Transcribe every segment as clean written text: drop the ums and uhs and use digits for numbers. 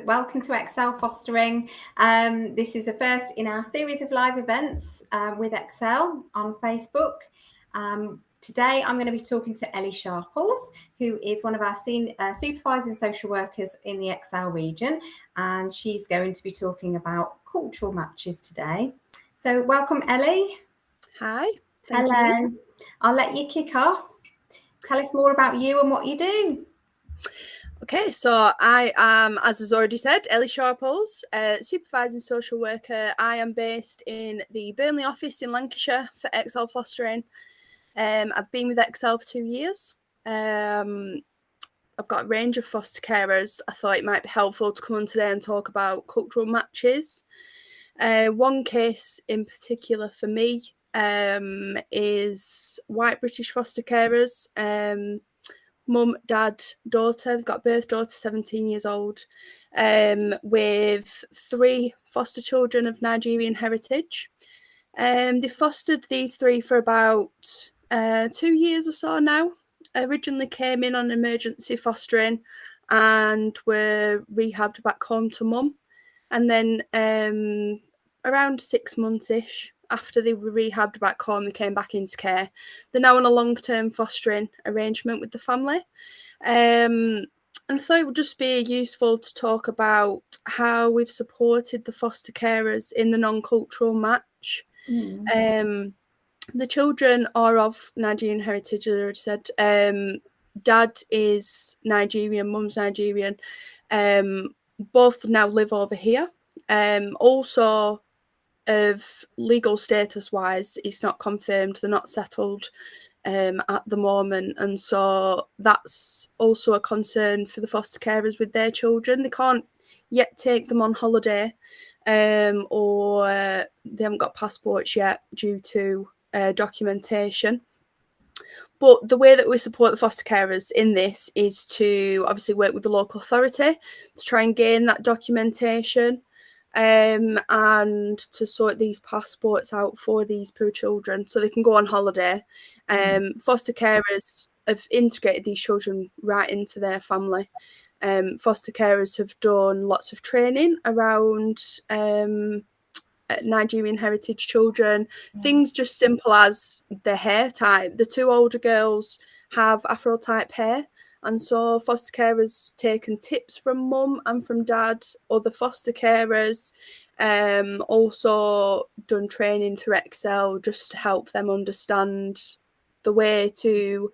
Welcome to Excel Fostering. This is the first in our series of live events with Excel on Facebook. Today I'm going to be talking to Ellie Sharples, who is one of our supervising social workers in the Excel region, and she's going to be talking about cultural matches today. So welcome, Ellie. Hi. Thank Hello. you. I'll let you kick off. Tell us more about you and what you do. Okay, so I am, as has already said, Ellie Sharples, supervising social worker. I am based in the Burnley office in Lancashire for Excel Fostering. I've been with Excel for 2 years. I've got a range of foster carers. I thought it might be helpful to come on today and talk about cultural matches. One case in particular for me is white British foster carers. Mum, dad, daughter. They've got a birth daughter, 17 years old, with 3 foster children of Nigerian heritage. They fostered these 3 for about 2 years or so now. Originally came in on emergency fostering and were rehabbed back home to mum. And then around 6 months-ish after they were rehabbed back home, they came back into care. They're now on a long-term fostering arrangement with the family. And I thought it would just be useful to talk about how we've supported the foster carers in the non-cultural match. The children are of Nigerian heritage, as I already said. Dad is Nigerian, mum's Nigerian. Both now live over here. Also, of legal status wise, it's not confirmed, they're not settled at the moment, and so that's also a concern for the foster carers with their children. They can't yet take them on holiday, or they haven't got passports yet due to documentation. But the way that we support the foster carers in this is to obviously work with the local authority to try and gain that documentation, and to sort these passports out for these poor children so they can go on holiday. Foster carers have integrated these children right into their family. Foster carers have done lots of training around Nigerian heritage children, things just simple as their hair type. The 2 older girls have Afro type hair, and so foster carers taken tips from mum and from dad. Other foster carers also done training through Excel just to help them understand the way to,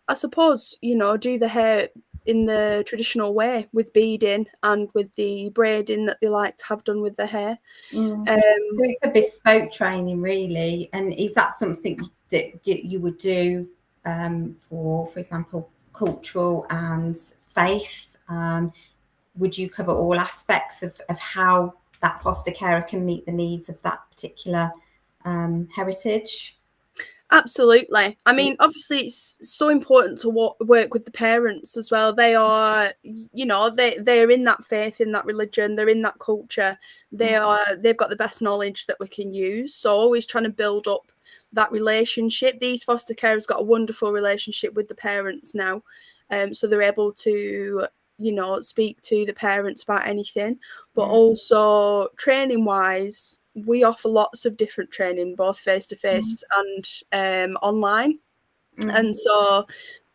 I suppose, do the hair in the traditional way with beading and with the braiding that they like to have done with their hair. So it's a bespoke training, really. And is that something that you would do for example, cultural and faith? Would you cover all aspects of how that foster carer can meet the needs of that particular heritage? Absolutely. I mean, obviously, it's so important to work with the parents as well. They are, they're in that faith, in that religion, they're in that culture. They've got the best knowledge that we can use. So always trying to build up that relationship. These foster carers got a wonderful relationship with the parents now, so they're able to, speak to the parents about anything. But also training wise, we offer lots of different training, both face-to-face and online. And so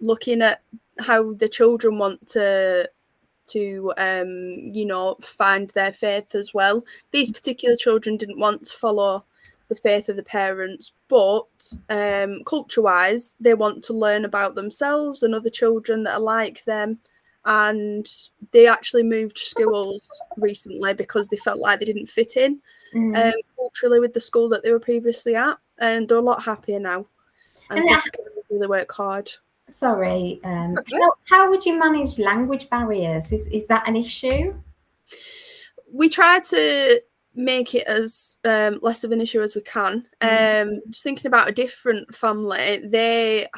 looking at how the children want to find their faith as well. These particular children didn't want to follow the faith of the parents, but culture-wise, they want to learn about themselves and other children that are like them. And they actually moved schools recently because they felt like they didn't fit in culturally with the school that they were previously at, and they're a lot happier now. And really work hard. Sorry, how would you manage language barriers? Is that an issue? We try to make it as less of an issue as we can. Just thinking about a different family, they're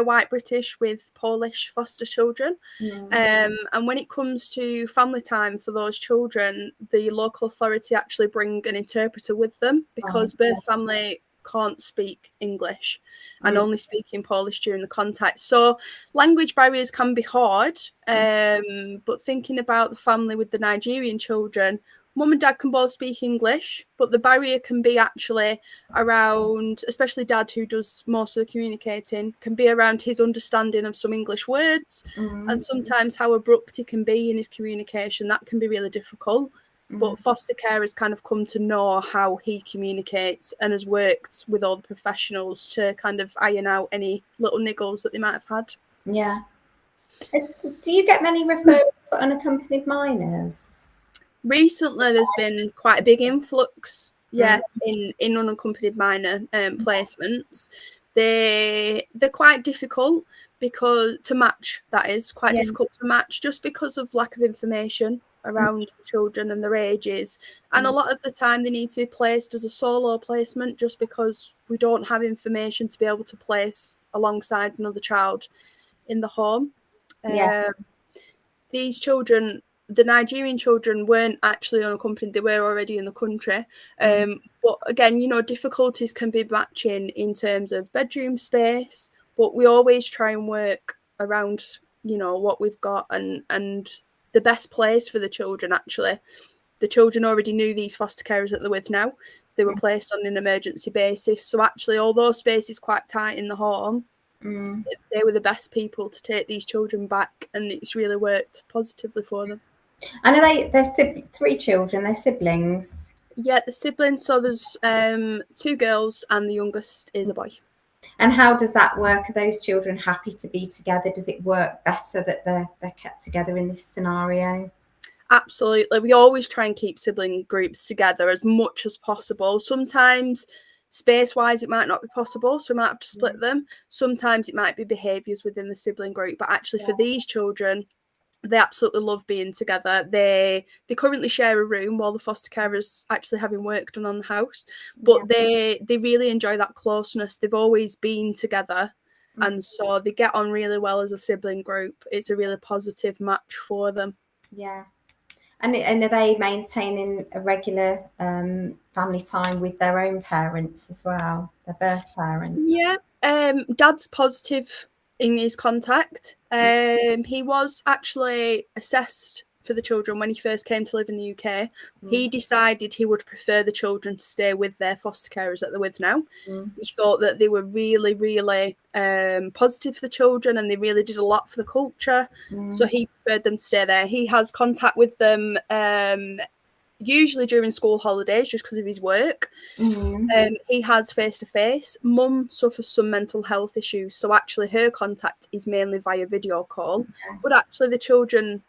white British with Polish foster children, and when it comes to family time for those children, the local authority actually bring an interpreter with them because birth family can't speak English and only speaking Polish during the contact. So language barriers can be hard, but thinking about the family with the Nigerian children, mum and dad can both speak English, but the barrier can be actually around, especially dad who does most of the communicating, can be around his understanding of some English words and sometimes how abrupt he can be in his communication. That can be really difficult. But foster care has kind of come to know how he communicates and has worked with all the professionals to kind of iron out any little niggles that they might have had. Yeah. Do you get many referrals for unaccompanied minors? Recently, there's been quite a big influx, in unaccompanied minor placements. They're quite difficult because to match. That is quite difficult to match, just because of lack of information around the children and their ages. And a lot of the time, they need to be placed as a solo placement, just because we don't have information to be able to place alongside another child in the home. These children, the Nigerian children, weren't actually unaccompanied. They were already in the country. But again, difficulties can be matching in terms of bedroom space, but we always try and work around, what we've got and the best place for the children, actually. The children already knew these foster carers that they're with now, so they were placed on an emergency basis. So actually, although space is quite tight in the home, they were the best people to take these children back, and it's really worked positively for them. And they're 3 children, they're siblings? Yeah, the siblings. So there's 2 girls and the youngest is a boy. And how does that work? Are those children happy to be together? Does it work better that they're kept together in this scenario? Absolutely. We always try and keep sibling groups together as much as possible. Sometimes space-wise it might not be possible, so we might have to split them. Sometimes it might be behaviours within the sibling group, but actually for these children, they absolutely love being together. They currently share a room while the foster carers actually having work done on the house, but they really enjoy that closeness. They've always been together, and so they get on really well as a sibling group. It's a really positive match for them. Yeah. And are they maintaining a regular family time with their own parents as well, their birth parents? Yeah, Dad's positive in his contact. He was actually assessed for the children when he first came to live in the UK. He decided he would prefer the children to stay with their foster carers that they're with now. He thought that they were really, really positive for the children, and they really did a lot for the culture. So he preferred them to stay there. He has contact with them usually during school holidays, just because of his work. He has face-to-face. Mum suffers some mental health issues, so actually her contact is mainly via video call. But actually the children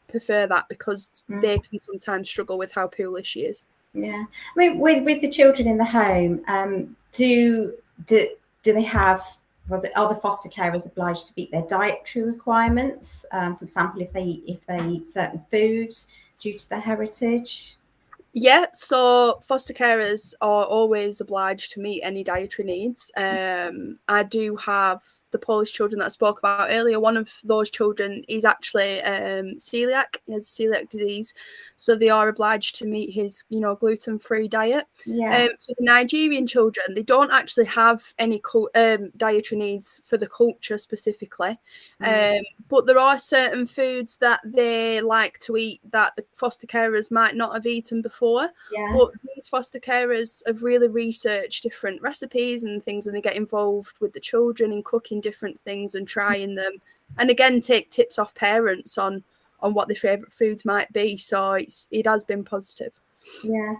prefer that because they can sometimes struggle with how poorly she is. Yeah, I mean, with the children in the home, do they have? Well, are the foster carers obliged to meet their dietary requirements? For example, if they eat certain food due to their heritage. Yeah, so foster carers are always obliged to meet any dietary needs. I do have the Polish children that I spoke about earlier. One of those children is actually celiac. He has celiac disease, so they are obliged to meet his, gluten-free diet. Yeah. For the Nigerian children, they don't actually have any dietary needs for the culture specifically, but there are certain foods that they like to eat that the foster carers might not have eaten before. Yeah. But these foster carers have really researched different recipes and things, and they get involved with the children in cooking different things and trying them, and again take tips off parents on what their favourite foods might be. So it has been positive. Yeah,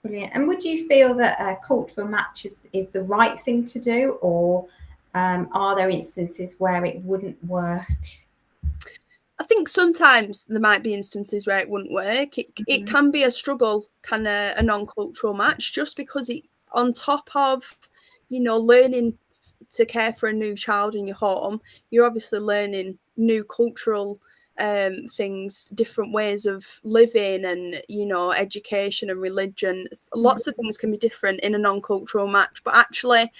brilliant. And would you feel that a cultural match is the right thing to do, or are there instances where it wouldn't work? I think sometimes there might be instances where it wouldn't work. It can be a struggle, kind of a non-cultural match, just because it, on top of, learning to care for a new child in your home, you're obviously learning new cultural things, different ways of living, and education and religion. Lots of things can be different in a non-cultural match, but actually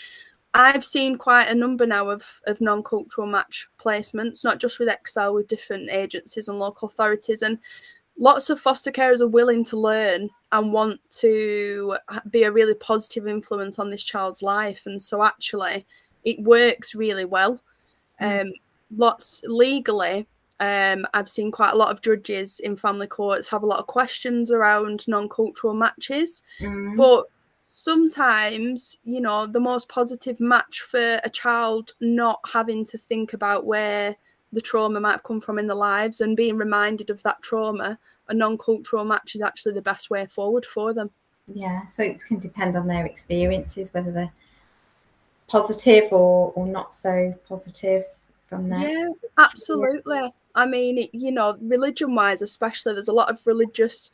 I've seen quite a number now of non-cultural match placements, not just with Excel, with different agencies and local authorities, and lots of foster carers are willing to learn and want to be a really positive influence on this child's life. And so actually it works really well. Lots legally, I've seen quite a lot of judges in family courts have a lot of questions around non-cultural matches, but sometimes, you know, the most positive match for a child not having to think about where the trauma might have come from in their lives and being reminded of that trauma, a non-cultural match is actually the best way forward for them. Yeah, so it can depend on their experiences, whether they're positive or not so positive from their Yeah, absolutely. I mean, you know, religion-wise especially, there's a lot of religious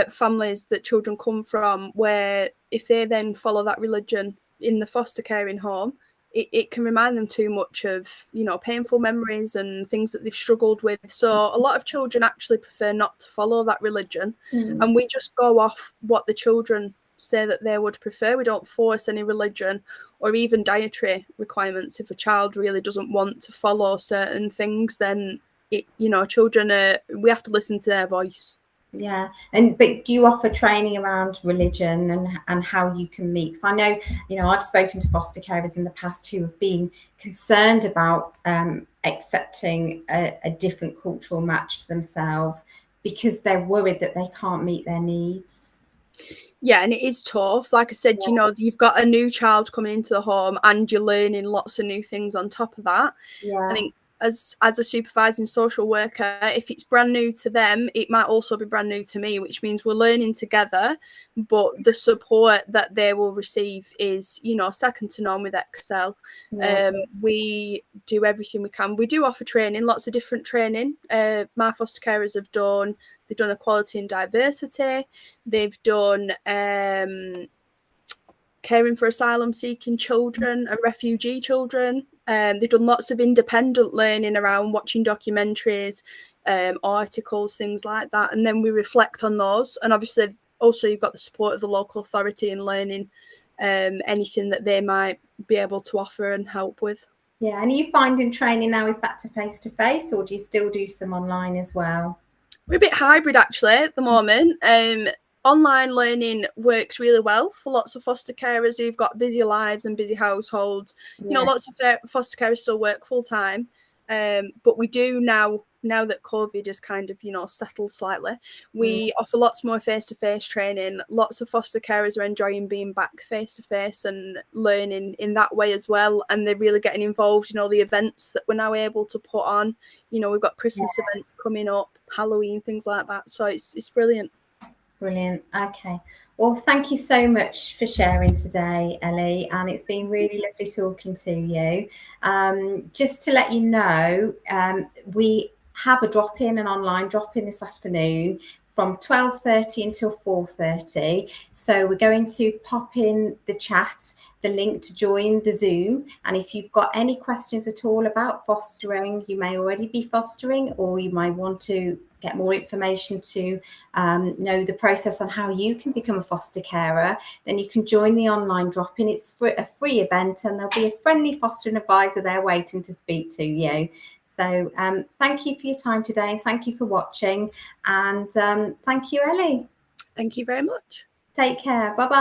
families that children come from where if they then follow that religion in the foster caring home, it can remind them too much of, you know, painful memories and things that they've struggled with. So a lot of children actually prefer not to follow that religion. And we just go off what the children say that they would prefer. We don't force any religion or even dietary requirements. If a child really doesn't want to follow certain things, then you know, children we have to listen to their voice. Yeah, but do you offer training around religion and how you can meet? Because I know, you know, I've spoken to foster carers in the past who have been concerned about accepting a different cultural match to themselves because they're worried that they can't meet their needs. Yeah, and it is tough. Like I said, you know, you've got a new child coming into the home and you're learning lots of new things on top of that. I think as a supervising social worker, if it's brand new to them, it might also be brand new to me, which means we're learning together, but the support that they will receive is, you know, second to none with Excel. We do everything we can. We do offer training, lots of different training. My foster carers have done, they've done equality and diversity, they've done caring for asylum seeking children and refugee children. They've done lots of independent learning around watching documentaries, articles, things like that. And then we reflect on those. And obviously also you've got the support of the local authority in learning anything that they might be able to offer and help with. Yeah, and are you finding training now is back to face, or do you still do some online as well? We're a bit hybrid actually at the moment. Online learning works really well for lots of foster carers who've got busy lives and busy households. You know, lots of foster carers still work full time, but we do now that COVID has kind of, you know, settled slightly, we offer lots more face-to-face training. Lots of foster carers are enjoying being back face-to-face and learning in that way as well, and they're really getting involved in all the events that we're now able to put on. You know, we've got Christmas events coming up, Halloween, things like that, so it's brilliant. Brilliant. Okay. Well, thank you so much for sharing today, Ellie, and it's been really lovely talking to you. Just to let you know, we have a drop-in, an online drop-in this afternoon from 12:30 until 4:30. So we're going to pop in the chat the link to join the Zoom. And if you've got any questions at all about fostering, you may already be fostering, or you might want to get more information to know the process on how you can become a foster carer, then you can join the online drop-in. It's a free event, and there'll be a friendly fostering advisor there waiting to speak to you. So thank you for your time today. Thank you for watching. And thank you, Ellie. Thank you very much. Take care. Bye-bye.